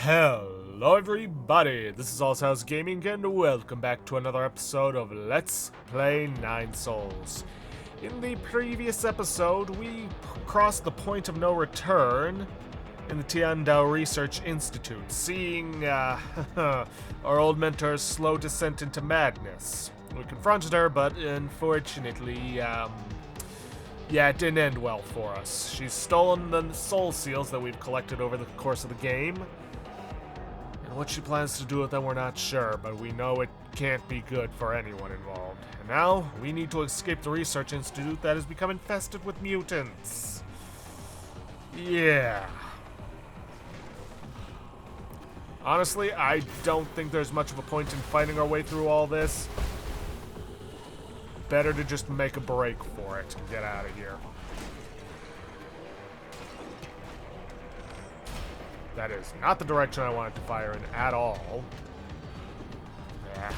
Hello everybody, this is Allshouse Gaming and welcome back to another episode of Let's Play Nine Souls. In the previous episode, we crossed the point of no return in the Tiandao Research Institute, seeing our old mentor's slow descent into madness. We confronted her, but unfortunately, it didn't end well for us. She's stolen the soul seals that we've collected over the course of the game. And what she plans to do with them, we're not sure, but we know it can't be good for anyone involved. And now, we need to escape the research institute that has become infested with mutants. Yeah. Honestly, I don't think there's much of a point in fighting our way through all this. Better to just make a break for it and get out of here. That is not the direction I wanted to fire in at all. Yeah.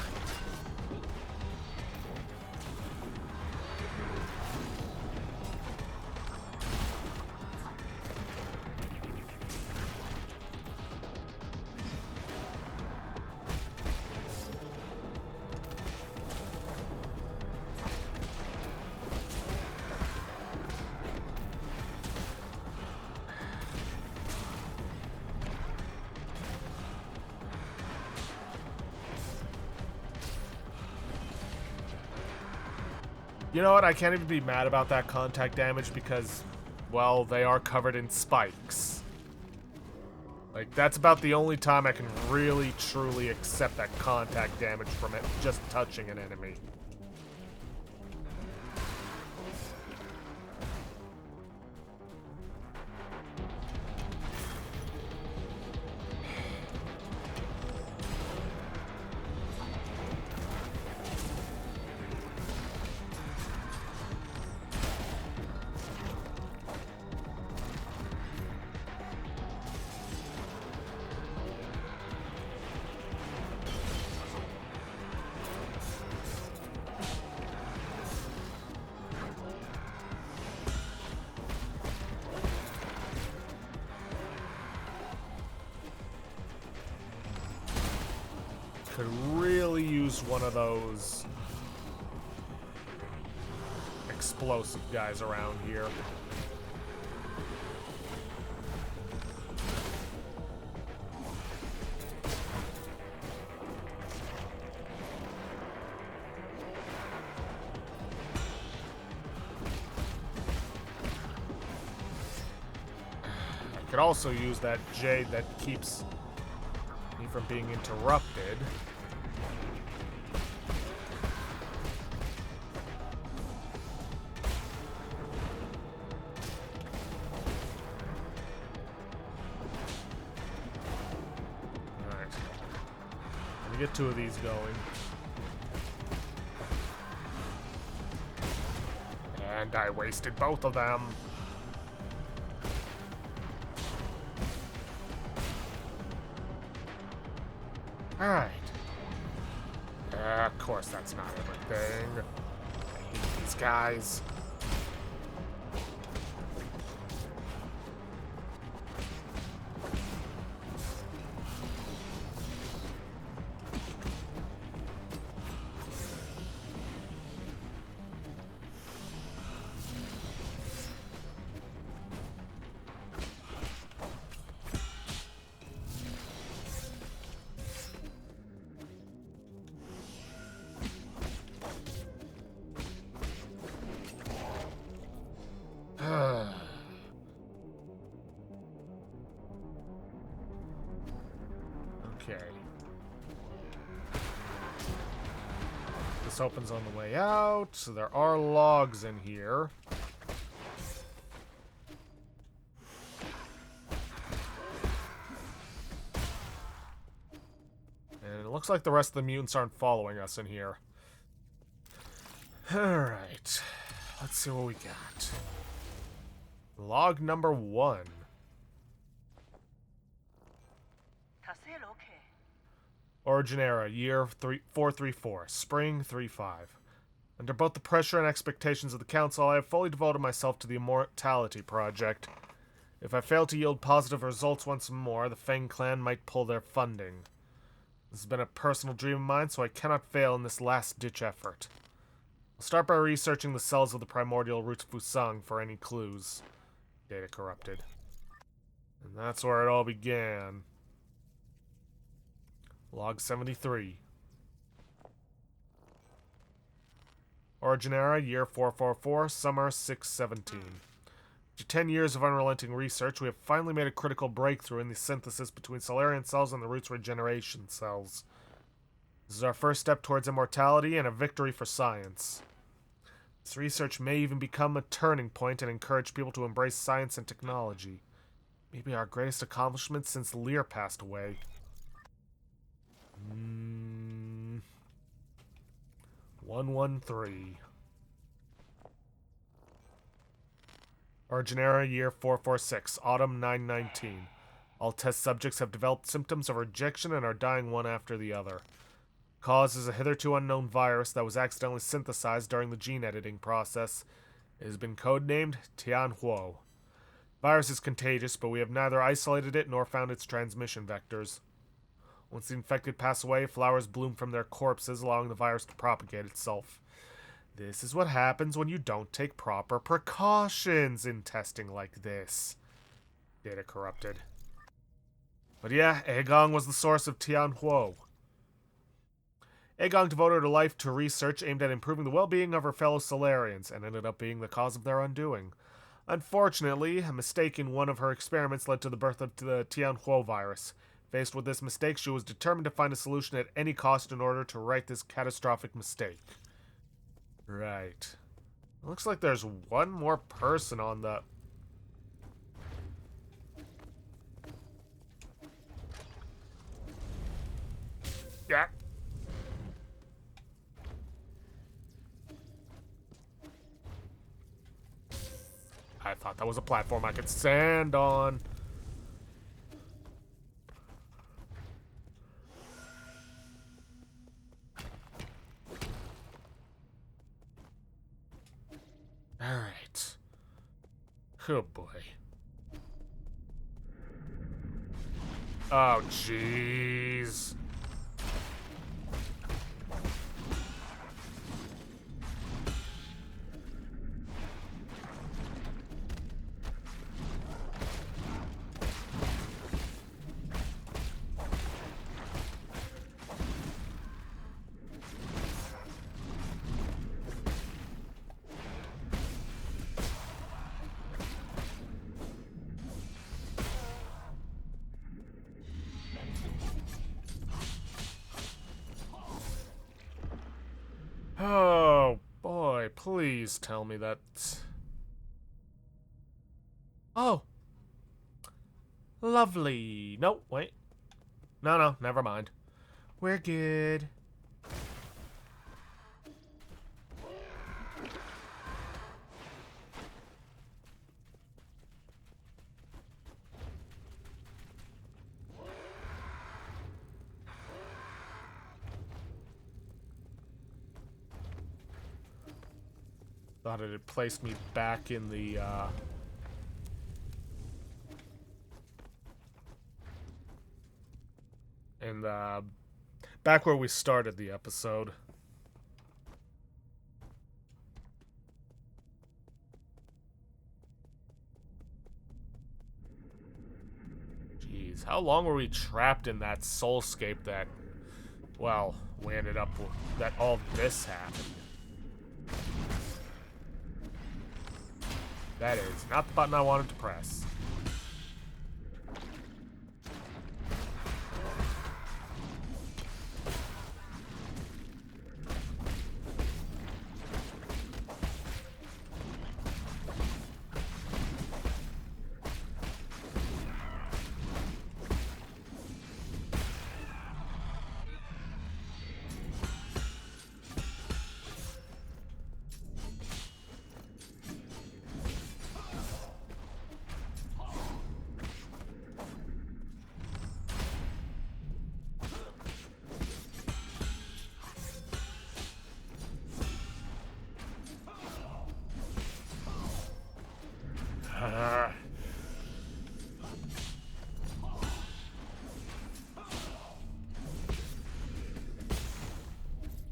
You know what? I can't even be mad about that contact damage because, well, they are covered in spikes. Like, that's about the only time I can really, truly accept that contact damage from it just touching an enemy. Could really use one of those explosive guys around here. I could also use that jade that keeps me from being interrupted. Alright. Let me get two of these going. And I wasted both of them. Alright. Of course that's not everything. I hate these guys. Okay. This opens on the way out, so there are logs in here. And it looks like the rest of the mutants aren't following us in here. Alright. Let's see what we got. Log number 1. Origin era, year 434, spring 35. Under both the pressure and expectations of the Council, I have fully devoted myself to the Immortality Project. If I fail to yield positive results once more, the Fang clan might pull their funding. This has been a personal dream of mine, so I cannot fail in this last-ditch effort. I'll start by researching the cells of the primordial root Fusang for any clues. Data corrupted. And that's where it all began. Log 73. Origin era, year 444, summer 617. After 10 years of unrelenting research, we have finally made a critical breakthrough in the synthesis between Solarian cells and the root's regeneration cells. This is our first step towards immortality and a victory for science. This research may even become a turning point and encourage people to embrace science and technology. Maybe our greatest accomplishment since Lear passed away. 113. Origin era, year 446, autumn 919. All test subjects have developed symptoms of rejection and are dying one after the other. Cause is a hitherto unknown virus that was accidentally synthesized during the gene editing process. It has been codenamed Tianhuo. Virus is contagious, but we have neither isolated it nor found its transmission vectors. Once the infected pass away, flowers bloom from their corpses, allowing the virus to propagate itself. This is what happens when you don't take proper precautions in testing like this. Data corrupted. But yeah, Aegong was the source of Tianhuo. Aegong devoted her life to research aimed at improving the well-being of her fellow Solarians, and ended up being the cause of their undoing. Unfortunately, a mistake in one of her experiments led to the birth of the Tianhuo virus. Faced with this mistake, she was determined to find a solution at any cost in order to right this catastrophic mistake. Right. Looks like there's one more person on the... Yeah. I thought that was a platform I could stand on. Alright. Oh boy. Oh jeez. Oh, boy, please tell me that... Oh. Lovely. No, wait. No, never mind. We're good. Thought it had placed me back in the, back where we started the episode. Jeez, how long were we trapped in that soulscape that, well, we ended up with, that all this happened? That is not the button I wanted to press.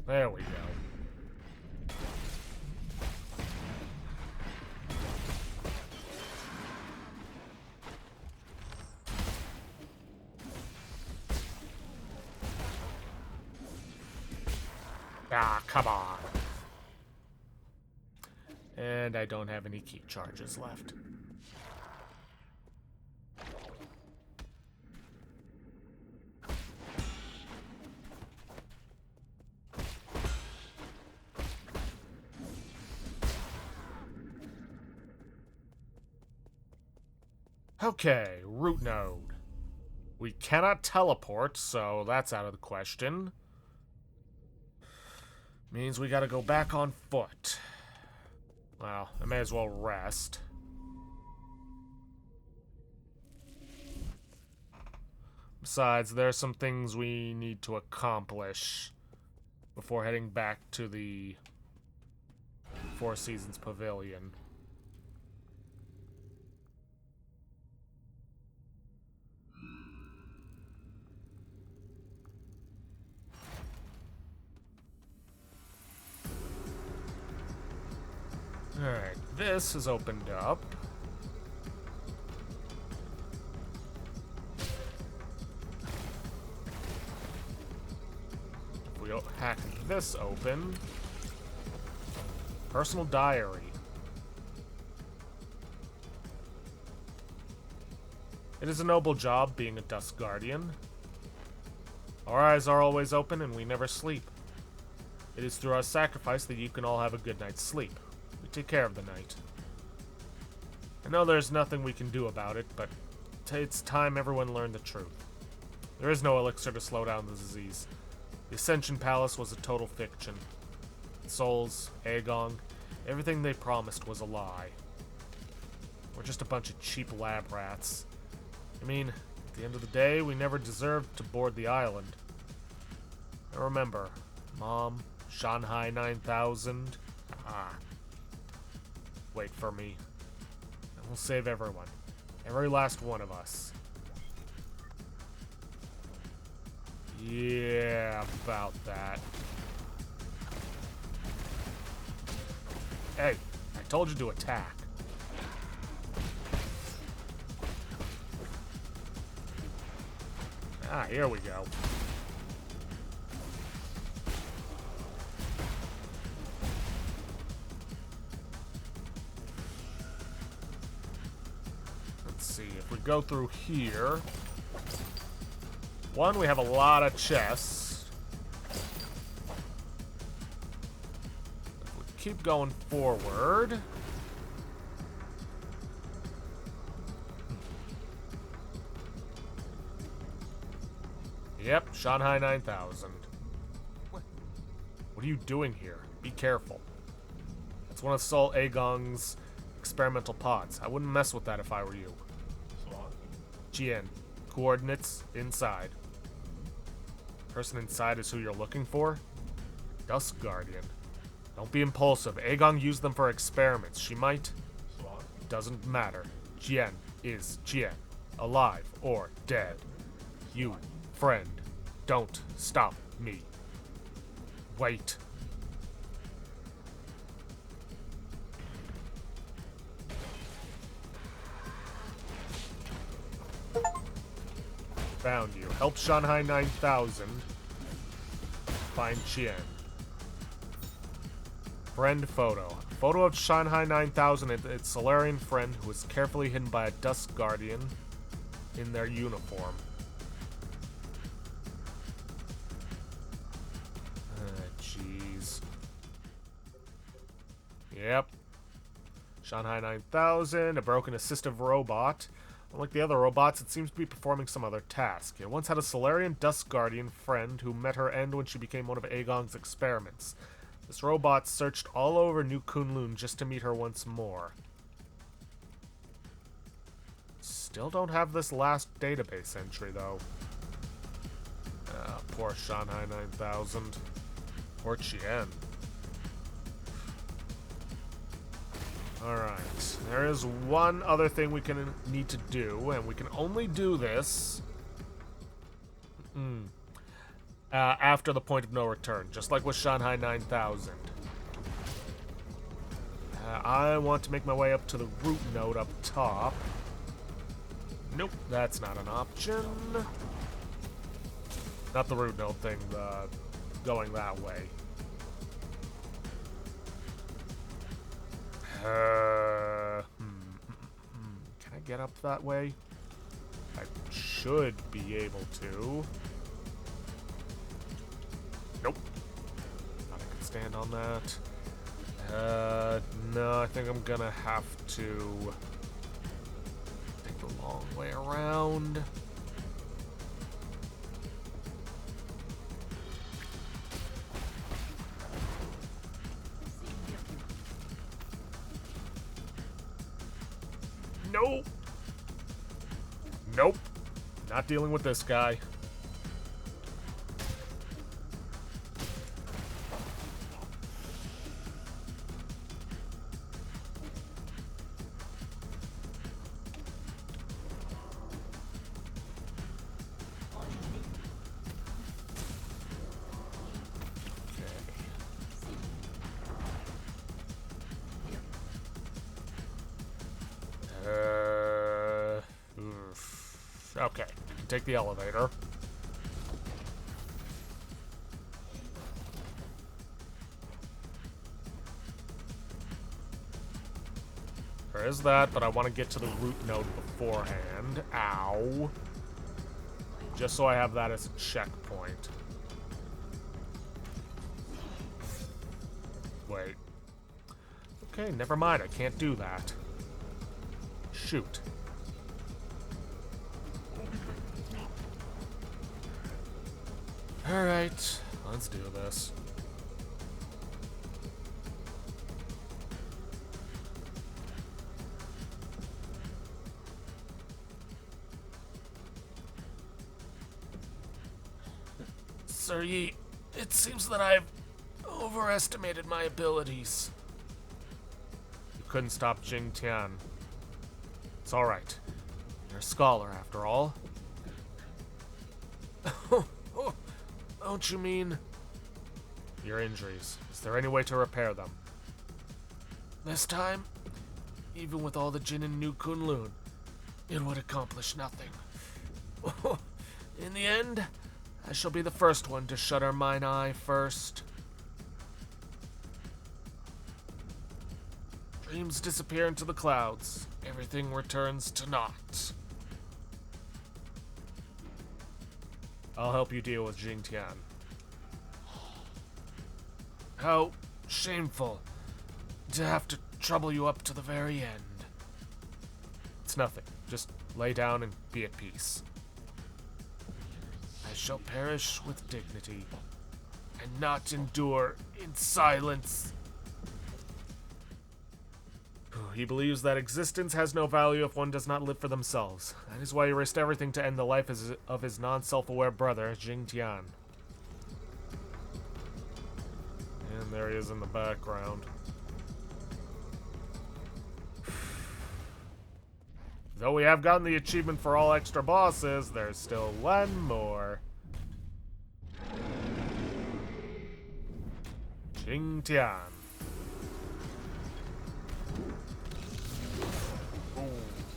There we go. Ah, come on. And I don't have any key charges left. Okay, root node. We cannot teleport, so that's out of the question. Means we gotta go back on foot. Well, I may as well rest. Besides, there are some things we need to accomplish before heading back to the Four Seasons Pavilion. Alright, this is opened up. If we hack this open. Personal diary. It is a noble job being a Dusk Guardian. Our eyes are always open and we never sleep. It is through our sacrifice that you can all have a good night's sleep. We take care of the night. I know there's nothing we can do about it, but it's time everyone learned the truth. There is no elixir to slow down the disease. The Ascension Palace was a total fiction. Souls, Agong, everything they promised was a lie. We're just a bunch of cheap lab rats. I mean, at the end of the day, we never deserved to board the island. I remember, Mom, Shanghai 9000. Wait for me. And we'll save everyone. Every last one of us. Yeah, about that. Hey, I told you to attack. Ah, here we go. Let's see, if we go through here... One, we have a lot of chests. If we keep going forward... Yep, Shanghai 9000. What are you doing here? Be careful. That's one of Sol Agong's experimental pods. I wouldn't mess with that if I were you. GN. Coordinates inside. Person inside is who you're looking for? Dusk Guardian. Don't be impulsive. Agong used them for experiments. She might... Doesn't matter. GN is GN. Alive or dead. You, friend, don't stop me. Wait. Found you. Help Shanghai 9000 find Chien. Friend photo. Photo of Shanghai 9000 and its Solarian friend who is carefully hidden by a Dusk Guardian in their uniform. Jeez. Yep. Shanghai 9000, a broken assistive robot. Unlike the other robots, it seems to be performing some other task. It once had a Solarian Dusk Guardian friend who met her end when she became one of Agong's experiments. This robot searched all over New Kunlun just to meet her once more. Still don't have this last database entry, though. Poor Shanghai 9000. Poor Chien. Alright, there is one other thing we need to do, and we can only do this after the point of no return, just like with Shanghai 9000. I want to make my way up to the root node up top. Nope, that's not an option. Not the root node thing, going that way. Can I get up that way? I should be able to. Nope. Thought I could stand on that. No, I think I'm gonna have to take the long way around. Nope. Nope. Not dealing with this guy. Okay, take the elevator. There is that, but I want to get to the root node beforehand. Ow. Just so I have that as a checkpoint. Wait. Okay, never mind. I can't do that. Shoot. Alright, let's do this. Sir Yi, it seems that I've overestimated my abilities. You couldn't stop Jing Tian. It's alright. You're a scholar, after all. Don't you mean your injuries? Is there any way to repair them? This time, even with all the Jin in New Kunlun, it would accomplish nothing. In the end, I shall be the first one to shutter mine eye first. Dreams disappear into the clouds. Everything returns to naught. I'll help you deal with Jing Tian. How shameful to have to trouble you up to the very end. It's nothing. Just lay down and be at peace. I shall perish with dignity and not endure in silence. He believes that existence has no value if one does not live for themselves. That is why he risked everything to end the life of his non-self-aware brother, Jing Tian. And there he is in the background. Though we have gotten the achievement for all extra bosses, there's still one more. Jing Tian.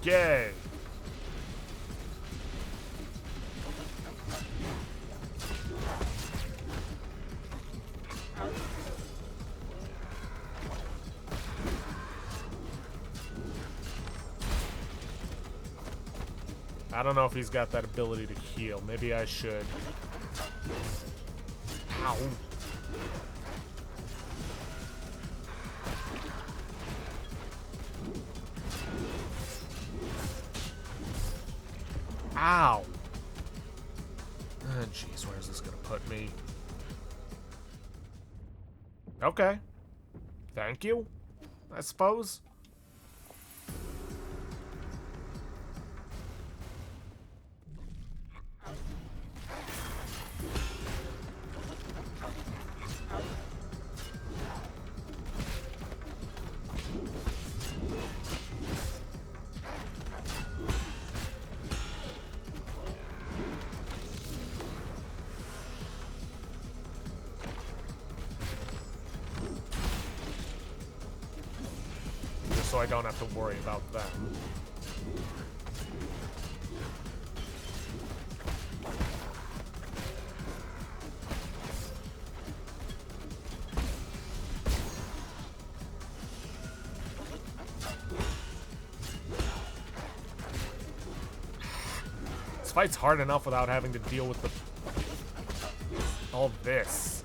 Okay. I don't know if he's got that ability to heal. Maybe I should. Ow. Ow! Jeez, where is this gonna put me? Okay. Thank you, I suppose. so I don't have to worry about them. This fight's hard enough without having to deal with all this.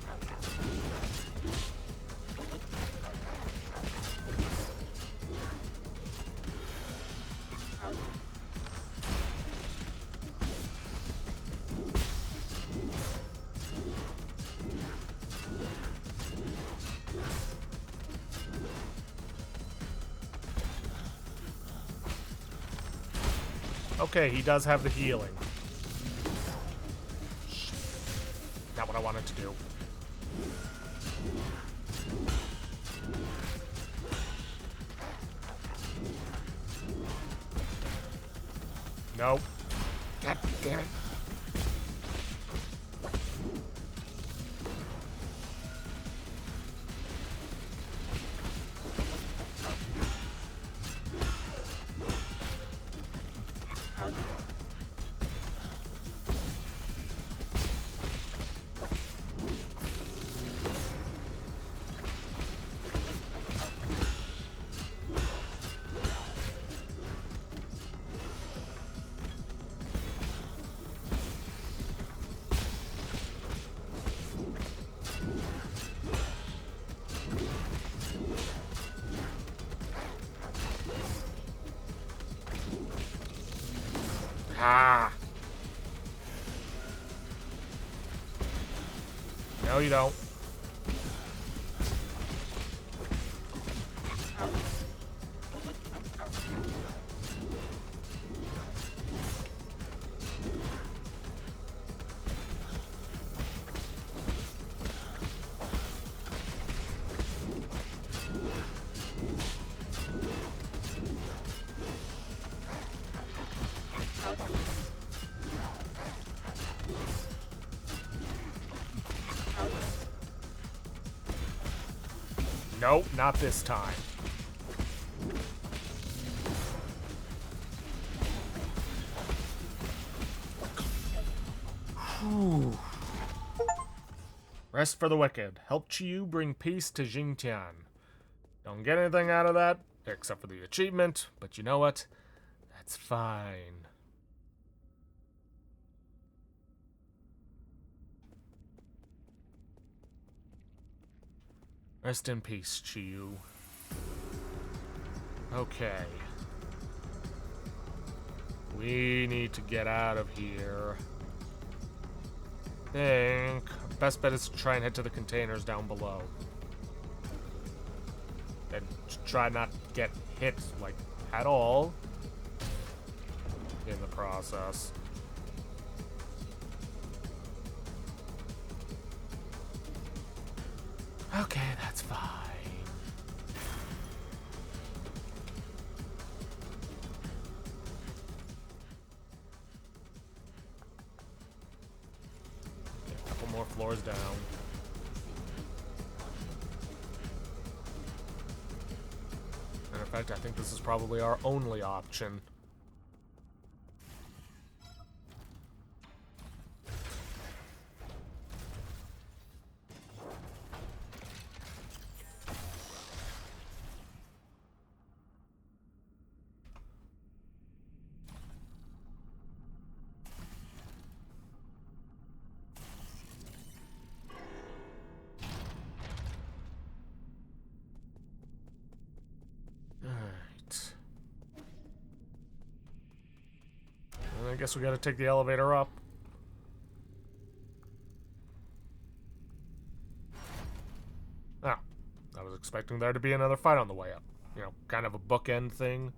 Okay, he does have the healing. Not what I wanted to do. Nope. God damn it. Ah. No, you don't. Nope, not this time. Whew. Rest for the wicked. Help Chiyu bring peace to Jingtian. Don't get anything out of that, except for the achievement, but you know what? That's fine. Rest in peace, Chiyu. Okay. We need to get out of here. I think best bet is to try and head to the containers down below. And try not to get hit, like, at all in the process. Okay, that's fine. A couple more floors down. Matter of fact, I think this is probably our only option. I guess we gotta take the elevator up. Ah, I was expecting there to be another fight on the way up. You know, kind of a bookend thing.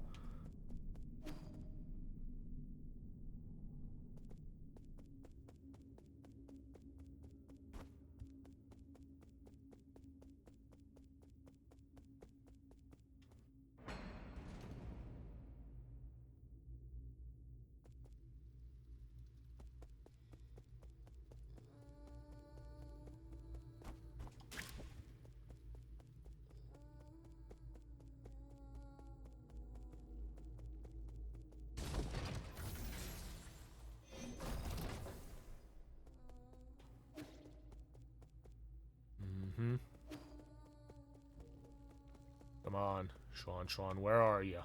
Mm-hmm. Come on, Sean, where are you?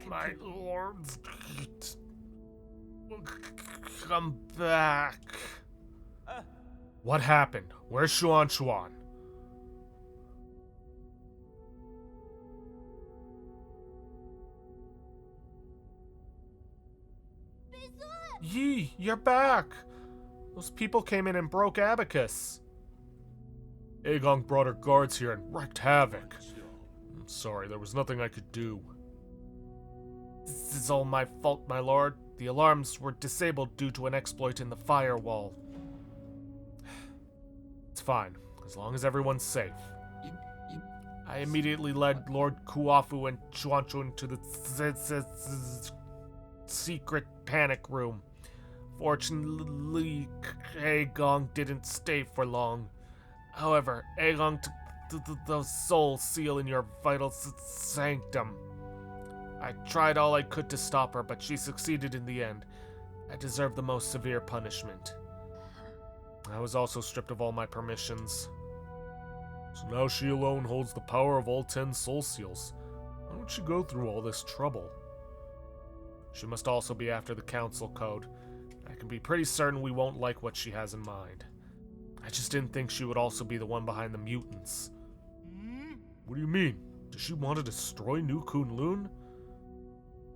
My lords, come back. What happened? Where's Xuan? Yi, you're back! Those people came in and broke Abacus. Aegon brought her guards here and wreaked havoc. I'm sorry, there was nothing I could do. This is all my fault, my lord. The alarms were disabled due to an exploit in the firewall. It's fine, as long as everyone's safe. I immediately led Lord Kuafu and Chuanchun to the secret panic room. Fortunately, Aegon didn't stay for long. However, Aegon took the soul seal in your vital sanctum. I tried all I could to stop her, but she succeeded in the end. I deserve the most severe punishment. I was also stripped of all my permissions. So now she alone holds the power of all 10 soul seals. Why would she go through all this trouble? She must also be after the council code. I can be pretty certain we won't like what she has in mind. I just didn't think she would also be the one behind the mutants. What do you mean? Does she want to destroy New Kunlun?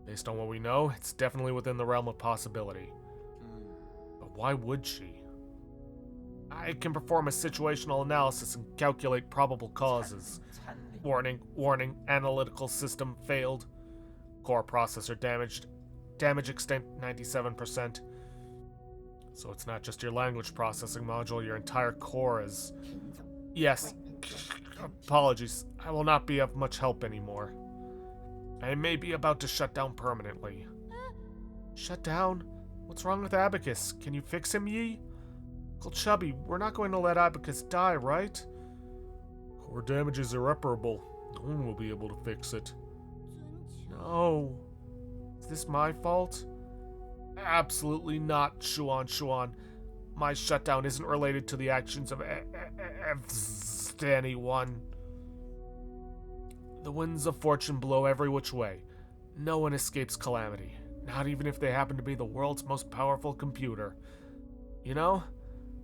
Based on what we know, it's definitely within the realm of possibility. But why would she? I can perform a situational analysis and calculate probable causes. Warning, analytical system failed. Core processor damaged. Damage extent 97%. So it's not just your language processing module, your entire core is... Yes. Apologies. I will not be of much help anymore. I may be about to shut down permanently. Shut down? What's wrong with Abacus? Can you fix him, Yi? Uncle Chubby, we're not going to let Abacus die, right? Core damage is irreparable. No one will be able to fix it. No. Is this my fault? Absolutely not, Xuan. My shutdown isn't related to the actions of anyone. The winds of fortune blow every which way. No one escapes calamity, not even if they happen to be the world's most powerful computer. You know,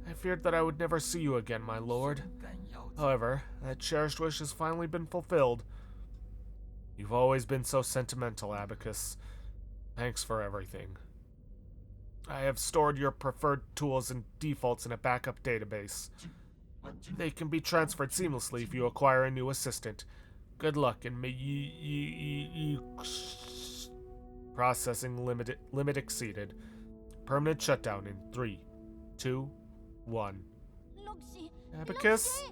I feared that I would never see you again, my lord. However, that cherished wish has finally been fulfilled. You've always been so sentimental, Abacus. Thanks for everything. I have stored your preferred tools and defaults in a backup database. They can be transferred seamlessly if you acquire a new assistant. Good luck, and may you... Processing limit exceeded. Permanent shutdown in 3, 2, 1. Abacus?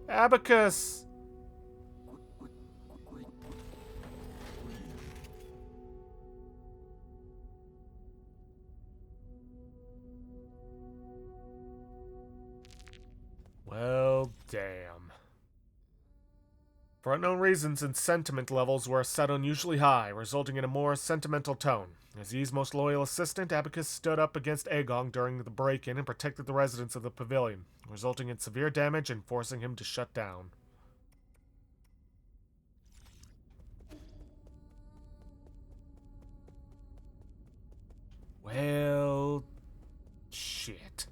Abacus! Well, damn. For unknown reasons, its sentiment levels were set unusually high, resulting in a more sentimental tone. As Yi's most loyal assistant, Abacus stood up against Aegon during the break-in and protected the residents of the pavilion, resulting in severe damage and forcing him to shut down. Well, shit.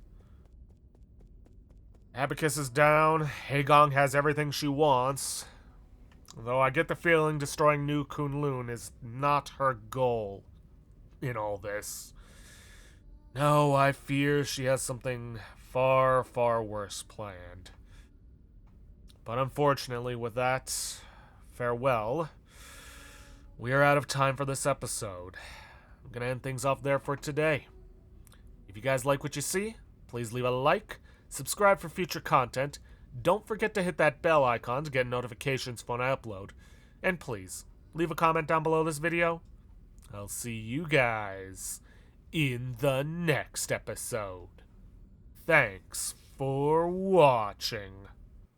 Abacus is down, Aegon has everything she wants, though I get the feeling destroying New Kunlun is not her goal in all this. No, I fear she has something far, far worse planned. But unfortunately, with that, farewell. We are out of time for this episode. I'm gonna end things off there for today. If you guys like what you see, please leave a like, subscribe for future content, don't forget to hit that bell icon to get notifications when I upload, and please, leave a comment down below this video. I'll see you guys in the next episode. Thanks for watching.